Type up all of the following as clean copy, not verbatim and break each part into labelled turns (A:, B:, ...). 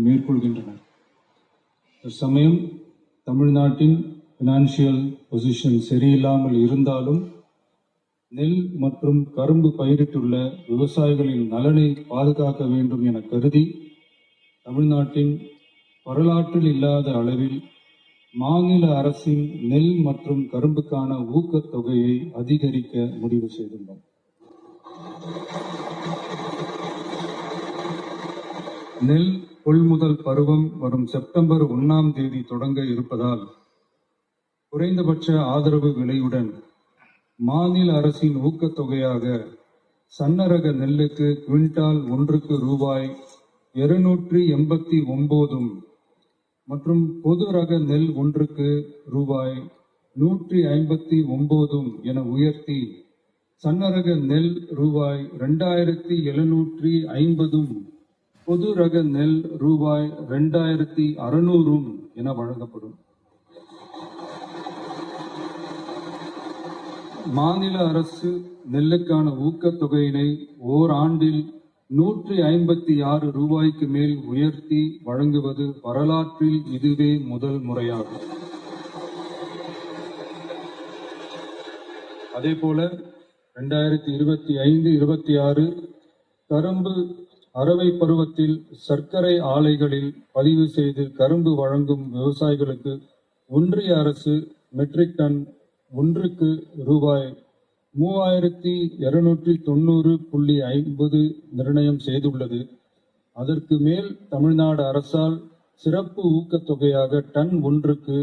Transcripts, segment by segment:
A: மேற்கொள்கின்றனர். தற்சமயம் தமிழ்நாட்டின் பினான்சியல் பொசிஷன் சரியில்லாமல் இருந்தாலும் நெல் மற்றும் கரும்பு பயிரிட்டுள்ள விவசாயிகளின் நலனை பாதுகாக்க வேண்டும் என கருதி தமிழ்நாட்டின் வரலாற்றில் இல்லாத அளவில் மாநில அரசின் நெல் மற்றும் கரும்புக்கான ஊக்கத்தொகையை அதிகரிக்க முடிவு செய்துள்ளோம். நெல் கொள்முதல் பருவம் வரும் செப்டம்பர் 1ஆம் தேதி தொடங்க இருப்பதால் குறைந்தபட்ச ஆதரவு விலையுடன் மாநில அரசின் ஊக்கத்தொகையாக சன்னரக நெல்லுக்கு குவிண்டால் ஒன்றுக்கு ரூபாய் 289 மற்றும் பொது ரக நெல் ஒன்றுக்கு ரூபாய் 159 என உயர்த்தி சன்னரக நெல் ரூபாய் 2750 பொது ரக நெல் ரூபாய் 2600 என வழங்கப்படும். மாநில அரசு நெல்லுக்கான ஊக்கத்தொகையினை ஓராண்டில் 156 ரூபாய்க்கு மேல் உயர்த்தி வழங்குவது வரலாற்றில் இதுவே முதல் முறையாகும். அதேபோல 2025-26 கரும்பு அரவை பருவத்தில் சர்க்கரை ஆலைகளில் பதிவு செய்து கரும்பு வழங்கும் விவசாயிகளுக்கு ஒன்றிய அரசு மெட்ரிக் டன் ஒன்றுக்கு ரூபாய் 3290.50 நிர்ணயம் செய்துள்ளது. அதற்கு மேல் தமிழ்நாடு அரசால் சிறப்பு ஊக்கத்தொகையாக டன் ஒன்றுக்கு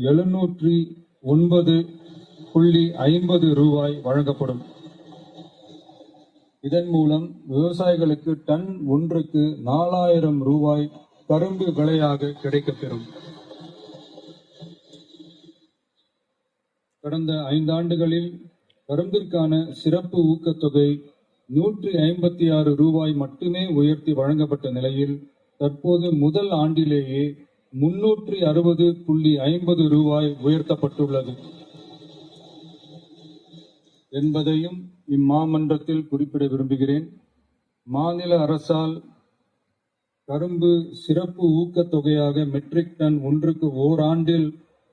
A: 709.50 ரூபாய் வழங்கப்படும். இதன் மூலம் விவசாயிகளுக்கு டன் ஒன்றுக்கு 4000 ரூபாய் கரும்பு விலையாக கிடைக்கப்பெறும். கடந்த 5 ஆண்டுகளில் கரும்பிற்கான சிறப்பு ஊக்கத்தொகை 156 ரூபாய் மட்டுமே உயர்த்தி வழங்கப்பட்ட நிலையில் தற்போது முதல் ஆண்டிலேயே 360.50 ரூபாய் உயர்த்தப்பட்டுள்ளது என்பதையும் இம்மாமன்றத்தில் குறிப்பிட விரும்புகிறேன். மாநில அரசால் கரும்பு சிறப்பு ஊக்கத்தொகையாக மெட்ரிக் டன் ஒன்றுக்கு ஓராண்டில்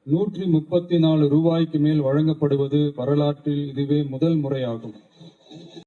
A: 134 ரூபாய்க்கு மேல் வழங்கப்படுவது வரலாற்றில் இதுவே முதல் முறையாகும்.